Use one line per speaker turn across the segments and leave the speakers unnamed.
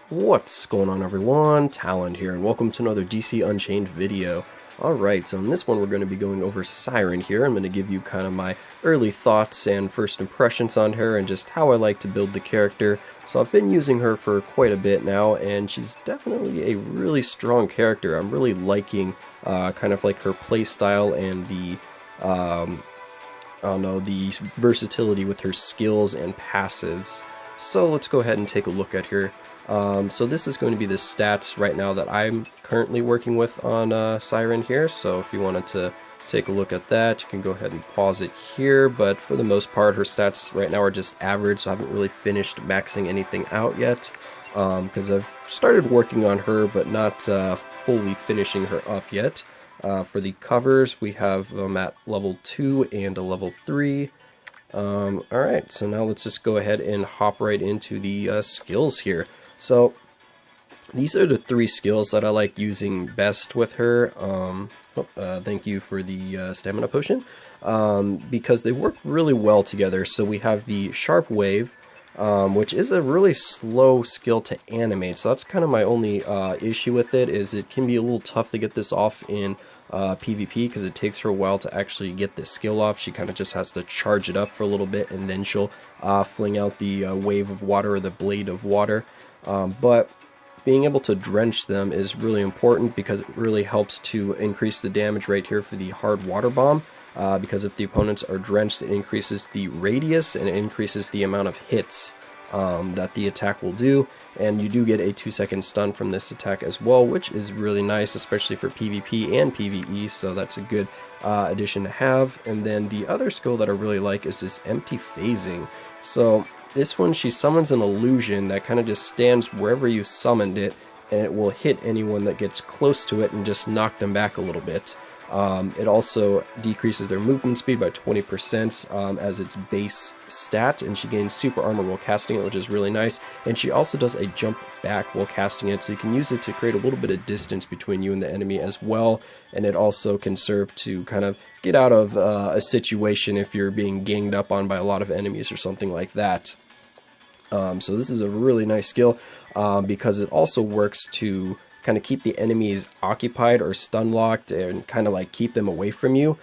What's going on, everyone? Talen here, and welcome to another DC Unchained video. Alright, so in this one we're going to be going over Siren here. I'm going to give you kind of my early thoughts and first impressions on her and just how I like to build the character. So I've been using her for quite a bit now, and she's definitely a really strong character. I'm really liking kind of like her playstyle and the the versatility with her skills and passives. So let's go ahead and take a look at her. So this is going to be the stats right now that I'm currently working with on Siren here. So if you wanted to take a look at that, you can go ahead and pause it here. But for the most part, her stats right now are just average, so I haven't really finished maxing anything out yet. Because I've started working on her, but not fully finishing her up yet. For the covers, we have them at level 2 and a level 3. Alright, so now let's just go ahead and hop right into the skills here. So these are the 3 skills that I like using best with her. Thank you for the stamina potion, because they work really well together. So we have the Sharp Wave, which is a really slow skill to animate. So that's kind of my only issue with it, is it can be a little tough to get this off in PvP, because it takes her a while to actually get this skill off. She kind of just has to charge it up for a little bit, and then she'll fling out the wave of water, or the blade of water. But being able to drench them is really important, because it really helps to increase the damage right here for the hard water bomb. Because if the opponents are drenched, it increases the radius and it increases the amount of hits that the attack will do, and you do get a 2-second stun from this attack as well, which is really nice, especially for PvP and PvE, so that's a good addition to have. And then the other skill that I really like is this empty phasing. So this one, she summons an illusion that kind of just stands wherever you summoned it, and it will hit anyone that gets close to it and just knock them back a little bit. It also decreases their movement speed by 20% as its base stat, and she gains super armor while casting it, which is really nice. And she also does a jump back while casting it, so you can use it to create a little bit of distance between you and the enemy as well. And it also can serve to kind of get out of a situation if you're being ganged up on by a lot of enemies or something like that. So this is a really nice skill, because it also works to kind of keep the enemies occupied or stun locked and kind of like keep them away from you,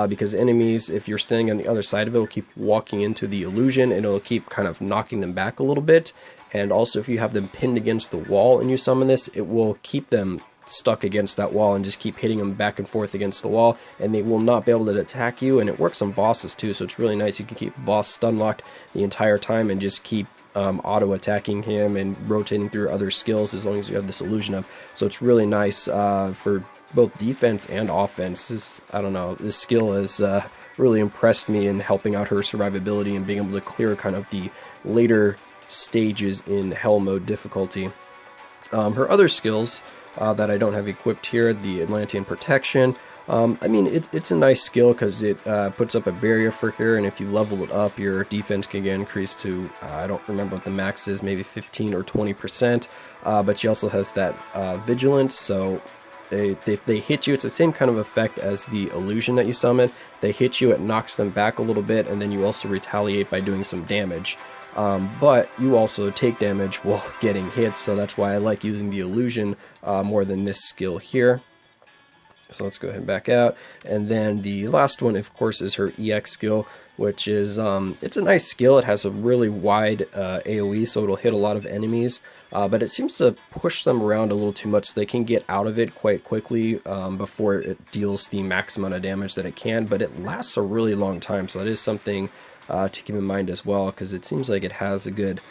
because enemies, if you're standing on the other side of it, will keep walking into the illusion, and it'll keep kind of knocking them back a little bit. And also, if you have them pinned against the wall and you summon this, it will keep them stuck against that wall and just keep hitting them back and forth against the wall, and they will not be able to attack you. And it works on bosses too, so it's really nice. You can keep boss stun locked the entire time and just keep auto attacking him and rotating through other skills as long as you have this illusion up. So it's really nice for both defense and offense. I don't know, this skill has really impressed me in helping out her survivability and being able to clear kind of the later stages in hell mode difficulty. Her other skills that I don't have equipped here, the Atlantean Protection. I mean, it's a nice skill because it puts up a barrier for her, and if you level it up, your defense can get increased to, I don't remember what the max is, maybe 15 or 20%, but she also has that Vigilance, so if they hit you, it's the same kind of effect as the illusion that you summon. They hit you, it knocks them back a little bit, and then you also retaliate by doing some damage. But you also take damage while getting hit, so that's why I like using the illusion more than this skill here. So let's go ahead and back out. And then the last one, of course, is her EX skill, which is, it's a nice skill. It has a really wide AoE, so it'll hit a lot of enemies, but it seems to push them around a little too much, so they can get out of it quite quickly before it deals the max amount of damage that it can, but it lasts a really long time, so that is something to keep in mind as well, because it seems like it has a good,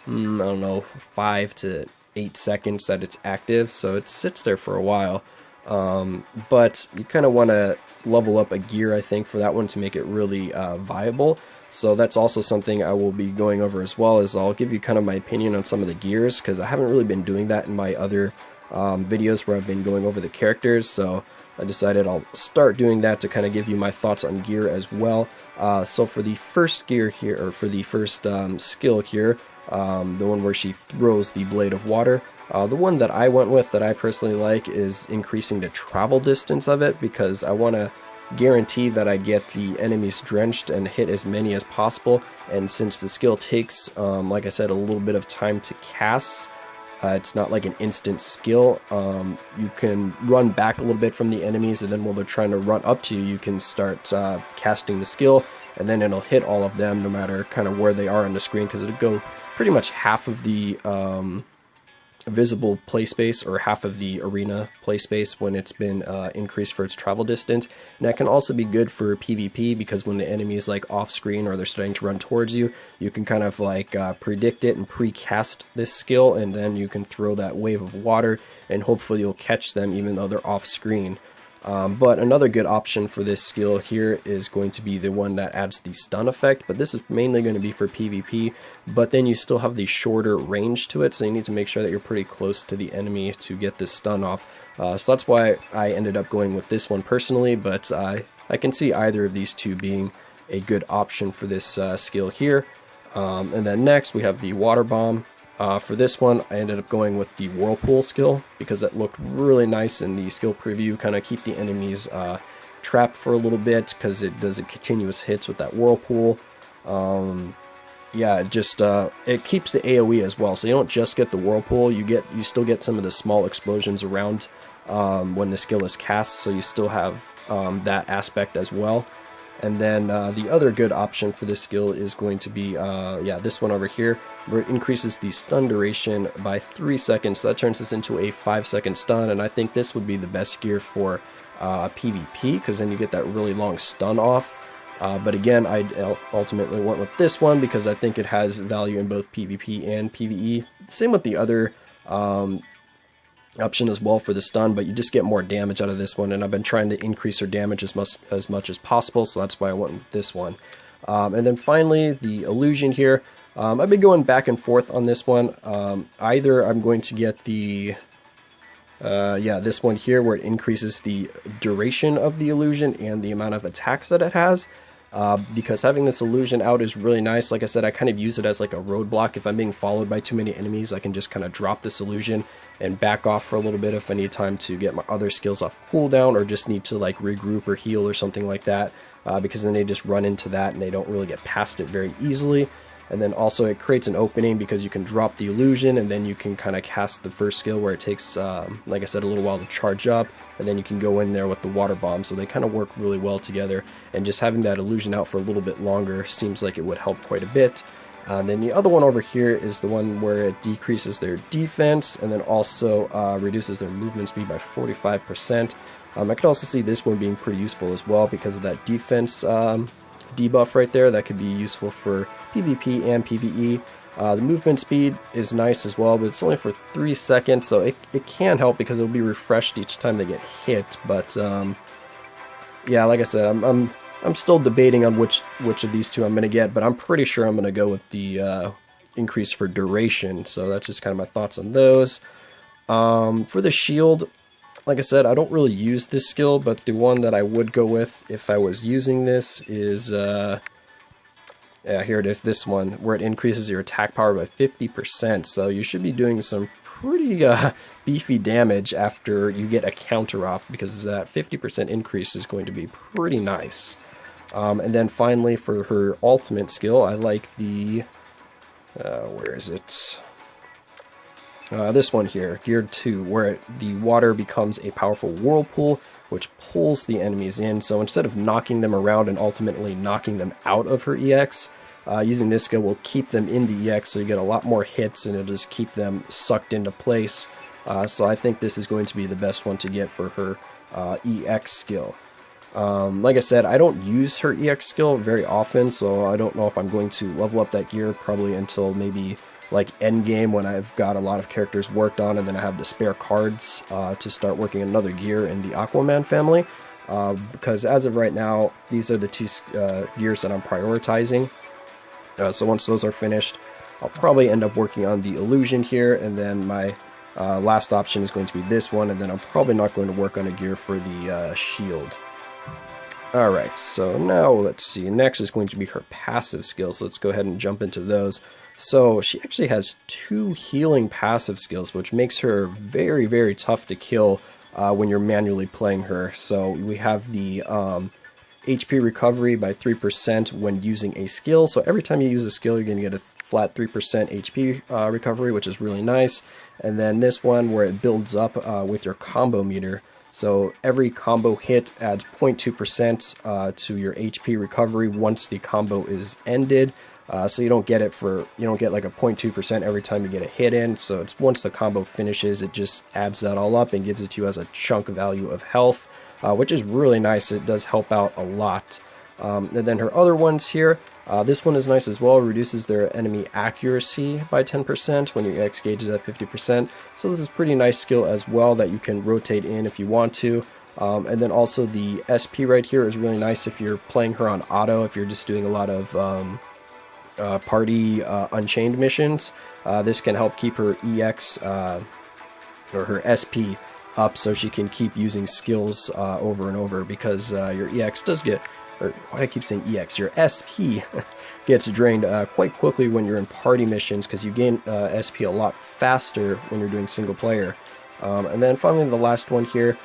I don't know, 5 to 8 seconds that it's active, so it sits there for a while. But you kind of want to level up a gear, I think, for that one to make it really viable. So that's also something I will be going over as well, is I'll give you kind of my opinion on some of the gears, because I haven't really been doing that in my other videos where I've been going over the characters, so I decided I'll start doing that to kind of give you my thoughts on gear as well. So for the first gear here, or for the first skill here, the one where she throws the blade of water, the one that I went with that I personally like is increasing the travel distance of it, because I want to guarantee that I get the enemies drenched and hit as many as possible. And since the skill takes, like I said, a little bit of time to cast, It's not like an instant skill. You can run back a little bit from the enemies, and then while they're trying to run up to you, you can start casting the skill, and then it'll hit all of them no matter kind of where they are on the screen, because it'll go pretty much half of the visible play space or half of the arena play space when it's been increased for its travel distance. And that can also be good for PvP, because when the enemy is like off screen or they're starting to run towards you, you can kind of like predict it and precast this skill, and then you can throw that wave of water and hopefully you'll catch them even though they're off screen. But another good option for this skill here is going to be the one that adds the stun effect, but this is mainly going to be for PvP, but then you still have the shorter range to it, so you need to make sure that you're pretty close to the enemy to get this stun off. So that's why I ended up going with this one personally, but I can see either of these two being a good option for this skill here. And then next we have the water bomb. For this one, I ended up going with the Whirlpool skill because that looked really nice in the skill preview. Kind of keep the enemies trapped for a little bit because it does continuous hits with that Whirlpool. Yeah, it keeps the AoE as well, so you don't just get the Whirlpool. You still get some of the small explosions around when the skill is cast, so you still have that aspect as well. And then the other good option for this skill is going to be, this one over here, where it increases the stun duration by 3 seconds. So that turns this into a 5-second stun, and I think this would be the best gear for PvP, because then you get that really long stun off. But again, I ultimately went with this one because I think it has value in both PvP and PvE. Same with the other option as well for the stun, but you just get more damage out of this one, and I've been trying to increase her damage as much as possible, so that's why I went with this one. And then finally, the illusion here. I've been going back and forth on this one. Either I'm going to get the this one here, where it increases the duration of the illusion and the amount of attacks that it has. Because having this illusion out is really nice. Like I said, I kind of use it as like a roadblock. If I'm being followed by too many enemies, I can just kind of drop this illusion and back off for a little bit if I need time to get my other skills off cooldown, or just need to like regroup or heal or something like that, because then they just run into that and they don't really get past it very easily. And then also it creates an opening because you can drop the illusion and then you can kind of cast the first skill where it takes, like I said, a little while to charge up, and then you can go in there with the water bomb. So they kind of work really well together, and just having that illusion out for a little bit longer seems like it would help quite a bit. Then the other one over here is the one where it decreases their defense and then also reduces their movement speed by 45%. I could also see this one being pretty useful as well because of that defense debuff right there. That could be useful for PvP and PvE. The movement speed is nice as well, but it's only for 3 seconds, so it can help because it'll be refreshed each time they get hit. But yeah, like I said, I'm still debating on which of these two I'm going to get, but I'm pretty sure I'm going to go with the increase for duration. So that's just kind of my thoughts on those. For the shield, like I said, I don't really use this skill, but the one that I would go with if I was using this is, yeah, here it is, this one, where it increases your attack power by 50%. So you should be doing some pretty beefy damage after you get a counter off, because that 50% increase is going to be pretty nice. And then finally, for her ultimate skill, I like the, where is it? This one here, Geared 2, where the water becomes a powerful whirlpool, which pulls the enemies in. So instead of knocking them around and ultimately knocking them out of her EX, using this skill will keep them in the EX, so you get a lot more hits and it'll just keep them sucked into place. So I think this is going to be the best one to get for her EX skill. Like I said, I don't use her EX skill very often, so I don't know if I'm going to level up that gear probably until maybe like end game, when I've got a lot of characters worked on and then I have the spare cards to start working another gear in the Aquaman family. Because as of right now, these are the two gears that I'm prioritizing. So once those are finished, I'll probably end up working on the illusion here, and then my last option is going to be this one, and then I'm probably not going to work on a gear for the shield. Alright, so now let's see, next is going to be her passive skills. Let's go ahead and jump into those. So she actually has 2 healing passive skills, which makes her very, very tough to kill when you're manually playing her. So we have the HP recovery by 3% when using a skill. So every time you use a skill, you're going to get a flat 3% HP recovery, which is really nice. And then this one where it builds up with your combo meter. So every combo hit adds 0.2% to your HP recovery once the combo is ended. So you don't get like a 0.2% every time you get a hit in. So it's once the combo finishes, it just adds that all up and gives it to you as a chunk value of health, which is really nice. It does help out a lot. And then her other ones here, this one is nice as well. Reduces their enemy accuracy by 10% when your EX gauge is at 50%. So this is pretty nice skill as well that you can rotate in if you want to. And then also the SP right here is really nice if you're playing her on auto, if you're just doing a lot of party Unchained missions. This can help keep her EX or her SP up so she can keep using skills over and over, because your EX does get, or why do I keep saying EX? Your SP gets drained quite quickly when you're in party missions, because you gain SP a lot faster when you're doing single player. And then finally the last one here,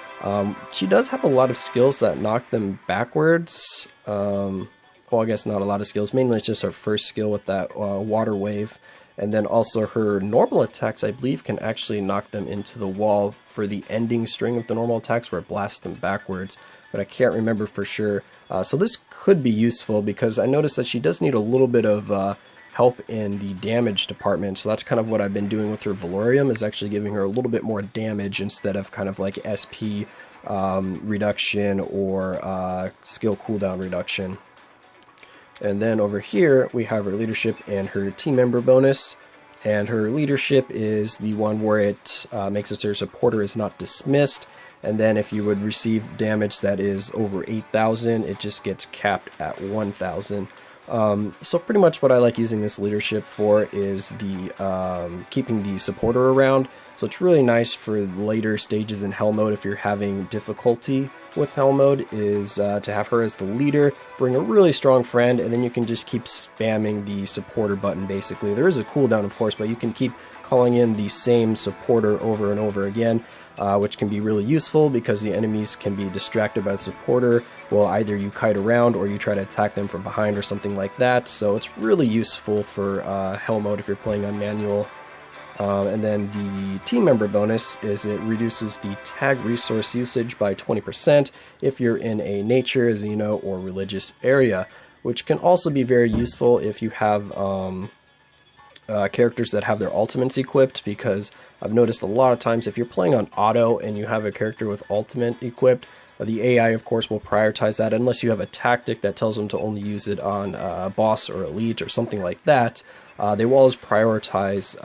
she does have a lot of skills that knock them backwards. Well, I guess not a lot of skills. Mainly it's just her first skill with that water wave. And then also her normal attacks, I believe, can actually knock them into the wall for the ending string of the normal attacks where it blasts them backwards. But I can't remember for sure. So this could be useful because I noticed that she does need a little bit of help in the damage department. So that's kind of what I've been doing with her valorium, is actually giving her a little bit more damage instead of kind of like SP reduction or skill cooldown reduction. And then over here we have her leadership and her team member bonus. And her leadership is the one where it makes it so your supporter is not dismissed. And then if you would receive damage that is over 8,000, it just gets capped at 1,000. So pretty much what I like using this leadership for is the keeping the supporter around. So it's really nice for later stages in Hell mode if you're having difficulty with Hell mode, is to have her as the leader, bring a really strong friend, and then you can just keep spamming the supporter button basically. There is a cooldown of course, but you can keep calling in the same supporter over and over again, which can be really useful because the enemies can be distracted by the supporter. Well, either you kite around or you try to attack them from behind or something like that. So it's really useful for Hell mode if you're playing on manual. And then the team member bonus is it reduces the tag resource usage by 20% if you're in a nature, xeno, or religious area, which can also be very useful if you have characters that have their ultimates equipped, because I've noticed a lot of times if you're playing on auto and you have a character with ultimate equipped, the AI of course will prioritize that unless you have a tactic that tells them to only use it on boss or elite or something like that. They will always prioritize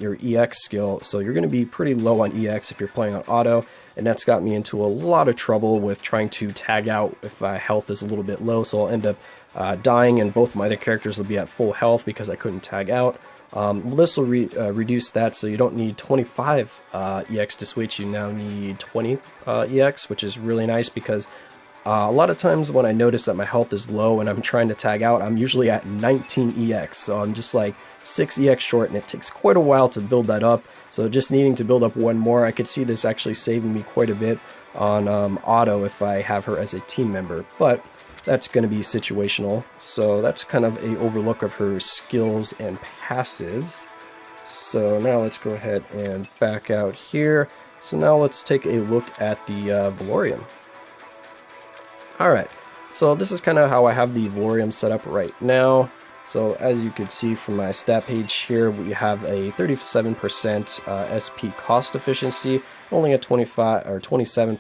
your EX skill, so you're going to be pretty low on EX if you're playing on auto, and that's got me into a lot of trouble with trying to tag out if my health is a little bit low, so I'll end up dying and both my other characters will be at full health because I couldn't tag out. This will reduce that, so you don't need 25 EX to switch, you now need 20 EX, which is really nice because a lot of times when I notice that my health is low and I'm trying to tag out, I'm usually at 19 EX, so I'm just like 6 EX short, and it takes quite a while to build that up. So just needing to build up one more, I could see this actually saving me quite a bit on auto if I have her as a team member, but that's going to be situational. So that's kind of a overlook of her skills and passives. So now let's go ahead and back out here. So now let's take a look at the valorium. Alright, so this is kind of how I have the valorium set up right now. So as you can see from my stat page here, we have a 37% SP cost efficiency, only a 25 or 27%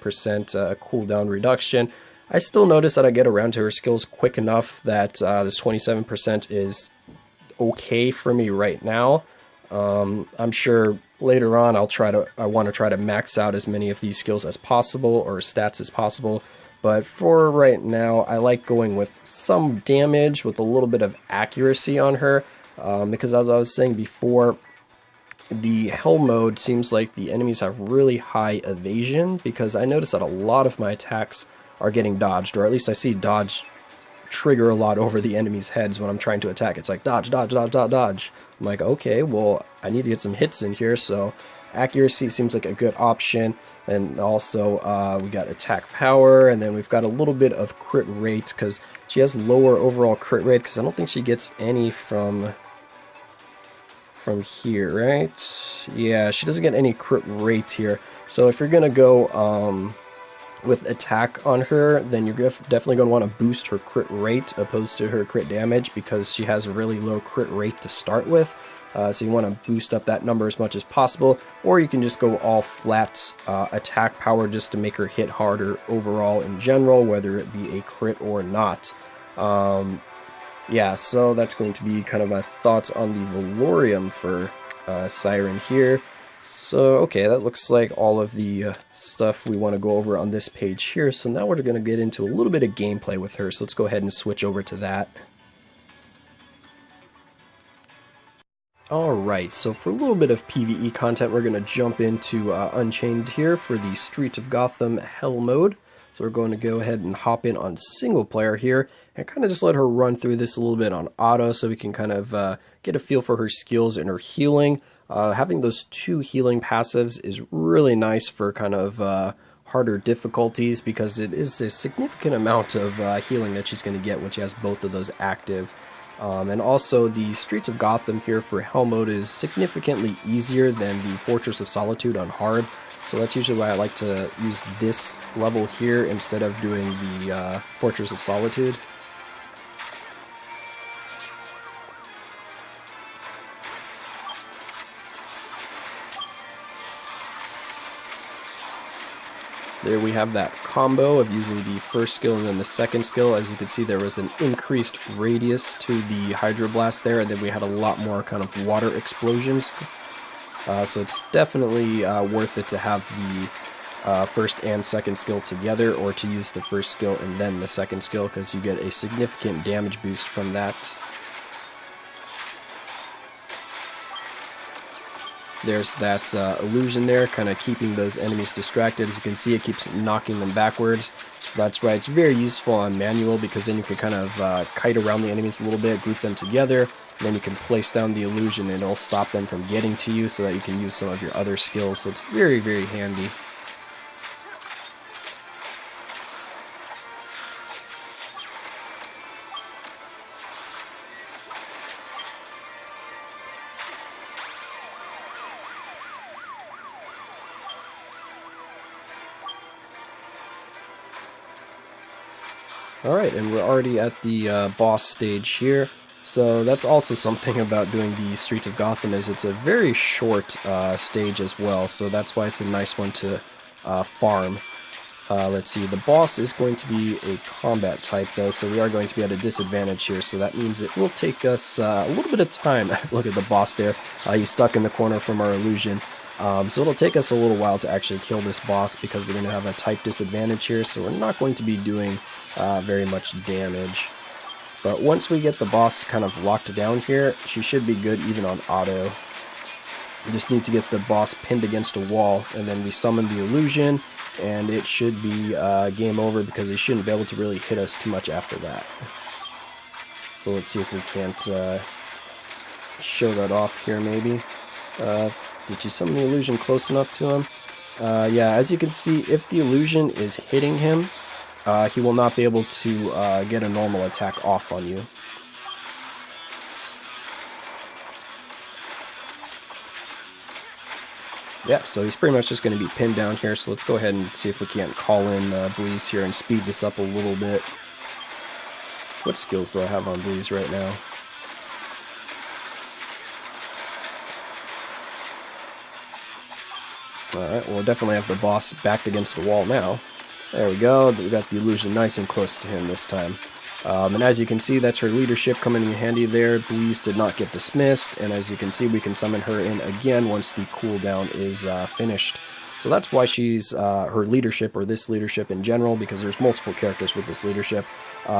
cooldown reduction. I still notice that I get around to her skills quick enough that this 27% is okay for me right now. I'm sure later on I want to try to max out as many of these skills as possible or stats as possible. But for right now, I like going with some damage with a little bit of accuracy on her, because as I was saying before, the Hell mode seems like the enemies have really high evasion, because I notice that a lot of my attacks are getting dodged, or at least I see dodge trigger a lot over the enemy's heads when I'm trying to attack. It's like dodge, dodge, dodge, dodge, dodge. I'm like, okay, well, I need to get some hits in here, so accuracy seems like a good option. And also we got attack power, and then we've got a little bit of crit rate because she has lower overall crit rate, because I don't think she gets any from from here, right? Yeah, she doesn't get any crit rate here. So if you're going to go with attack on her, then you're definitely going to want to boost her crit rate opposed to her crit damage, because she has a really low crit rate to start with. So you want to boost up that number as much as possible, or you can just go all flat attack power just to make her hit harder overall in general, whether it be a crit or not. Yeah, so that's going to be kind of my thoughts on the valorium for Siren here. So, okay, that looks like all of the stuff we want to go over on this page here. So now we're going to get into a little bit of gameplay with her. So let's go ahead and switch over to that. Alright, so for a little bit of PvE content, we're going to jump into Unchained here for the Streets of Gotham Hell mode. So we're going to go ahead and hop in on single player here and kind of just let her run through this a little bit on auto so we can kind of get a feel for her skills and her healing. Having those 2 healing passives is really nice for kind of harder difficulties, because it is a significant amount of healing that she's going to get when she has both of those active. And also the Streets of Gotham here for Hell mode is significantly easier than the Fortress of Solitude on hard. So that's usually why I like to use this level here instead of doing the Fortress of Solitude. There we have that combo of using the first skill and then the second skill. As you can see, there was an increased radius to the Hydroblast there, and then we had a lot more kind of water explosions. So it's definitely worth it to have the first and second skill together, or to use the first skill and then the second skill, because you get a significant damage boost from that. There's that illusion there, kind of keeping those enemies distracted. As you can see, it keeps knocking them backwards. So that's why it's very useful on manual, because then you can kind of kite around the enemies a little bit, group them together, and then you can place down the illusion and it'll stop them from getting to you so that you can use some of your other skills. So it's very, very handy. Alright, and we're already at the boss stage here. So that's also something about doing the Streets of Gotham, is it's a very short stage as well. So that's why it's a nice one to farm. Let's see, the boss is going to be a combat type though, so we are going to be at a disadvantage here. So that means it will take us a little bit of time. Look at the boss there. He's stuck in the corner from our illusion. So it'll take us a little while to actually kill this boss, because we're going to have a type disadvantage here, so we're not going to be doing very much damage. But once we get the boss kind of locked down here, she should be good even on auto. We just need to get the boss pinned against a wall, and then we summon the illusion, and it should be game over, because he shouldn't be able to really hit us too much after that. So let's see if we can't show that off here maybe. Did you summon the illusion close enough to him? Yeah, as you can see, if the illusion is hitting him, he will not be able to get a normal attack off on you. Yeah, so he's pretty much just going to be pinned down here, so let's go ahead and see if we can't call in Breeze here and speed this up a little bit. What skills do I have on Breeze right now? Alright, we'll definitely have the boss backed against the wall now. There we go, we got the illusion nice and close to him this time. And as you can see, that's her leadership coming in handy there. Bleeze did not get dismissed, and as you can see, we can summon her in again once the cooldown is finished. So that's why she's, her leadership, or this leadership in general, because there's multiple characters with this leadership,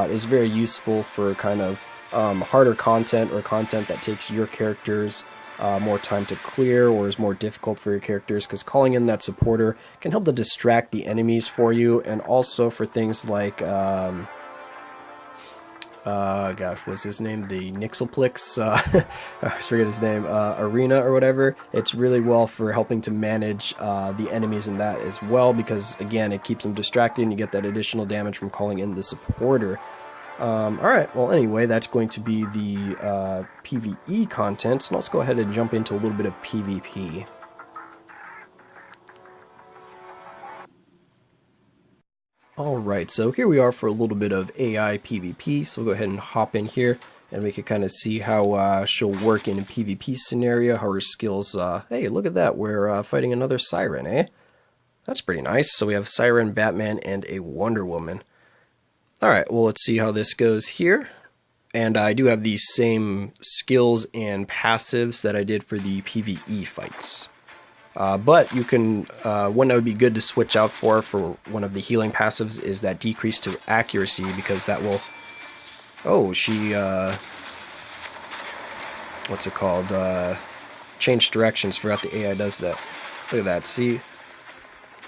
is very useful for kind of harder content, or content that takes your characters more time to clear, or is more difficult for your characters, because calling in that supporter can help to distract the enemies for you, and also for things like gosh, what's his name? The Nixelplix, I forget his name, Arena or whatever. It's really well for helping to manage the enemies in that as well, because again, it keeps them distracted and you get that additional damage from calling in the supporter. Alright, well anyway, that's going to be the PvE content, so let's go ahead and jump into a little bit of PvP. Alright, so here we are for a little bit of AI PvP, so we'll go ahead and hop in here, and we can kind of see how she'll work in a PvP scenario, how her skills, hey, look at that, we're fighting another Siren, eh? That's pretty nice. So we have Siren, Batman, and a Wonder Woman. Alright, well let's see how this goes here. And I do have the same skills and passives that I did for the PvE fights. But you can, one that would be good to switch out for one of the healing passives is that decrease to accuracy, because that will... Oh, she, what's it called? Change directions. Forgot the AI does that. Look at that, see?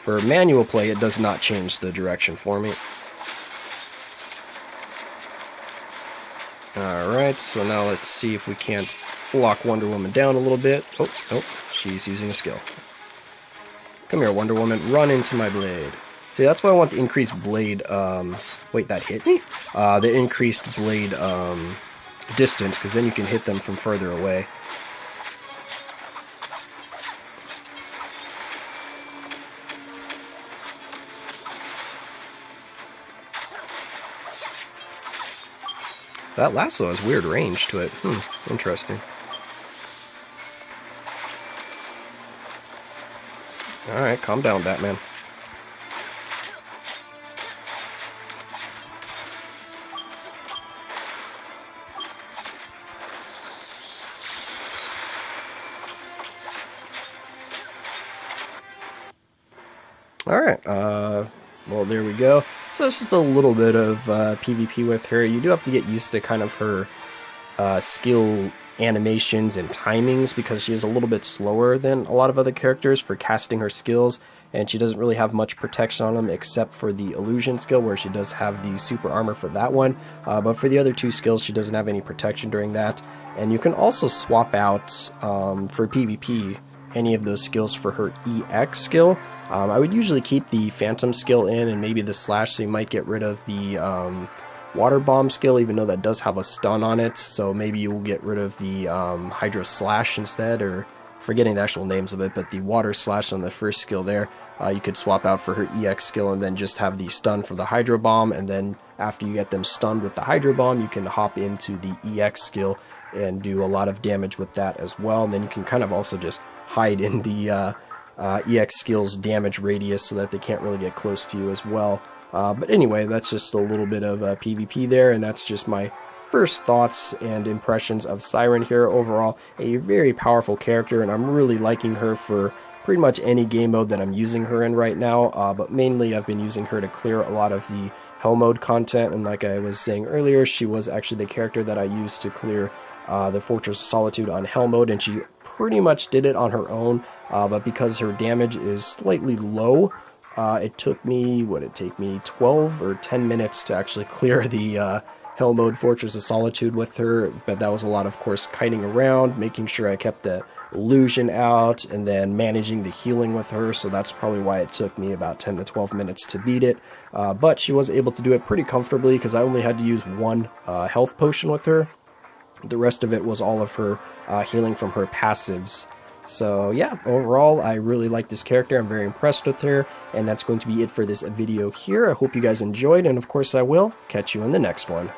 For manual play, it does not change the direction for me. Alright, so now let's see if we can't lock Wonder Woman down a little bit. Oh, nope, she's using a skill. Come here, Wonder Woman, run into my blade. See, that's why I want the increased blade, wait, that hit me? The increased blade, distance, because then you can hit them from further away. That lasso has weird range to it. Interesting. Alright, calm down, Batman. Alright, well, there we go. So this is a little bit of PvP with her. You do have to get used to kind of her skill animations and timings, because she is a little bit slower than a lot of other characters for casting her skills, and she doesn't really have much protection on them except for the illusion skill, where she does have the super armor for that one, but for the other two skills she doesn't have any protection during that. And you can also swap out for PvP any of those skills for her EX skill. I would usually keep the Phantom skill in and maybe the Slash, so you might get rid of the Water Bomb skill, even though that does have a stun on it, so maybe you will get rid of the Hydro Slash instead, or forgetting the actual names of it, but the Water Slash on the first skill there, you could swap out for her EX skill and then just have the stun for the Hydro Bomb, and then after you get them stunned with the Hydro Bomb, you can hop into the EX skill and do a lot of damage with that as well. And then you can kind of also just hide in the EX skill's damage radius so that they can't really get close to you as well. But anyway, that's just a little bit of PvP there, and that's just my first thoughts and impressions of Siren here. Overall, a very powerful character, and I'm really liking her for pretty much any game mode that I'm using her in right now, but mainly I've been using her to clear a lot of the Hell mode content, and like I was saying earlier, she was actually the character that I used to clear the Fortress of Solitude on Hell mode, and she pretty much did it on her own, but because her damage is slightly low, it took me, what did it take me, 12 or 10 minutes to actually clear the Hell mode Fortress of Solitude with her, but that was a lot of course kiting around, making sure I kept the illusion out, and then managing the healing with her, so that's probably why it took me about 10 to 12 minutes to beat it, but she was able to do it pretty comfortably because I only had to use one health potion with her. The rest of it was all of her healing from her passives. So yeah, overall, I really like this character. I'm very impressed with her, and that's going to be it for this video here. I hope you guys enjoyed, and of course I will catch you in the next one.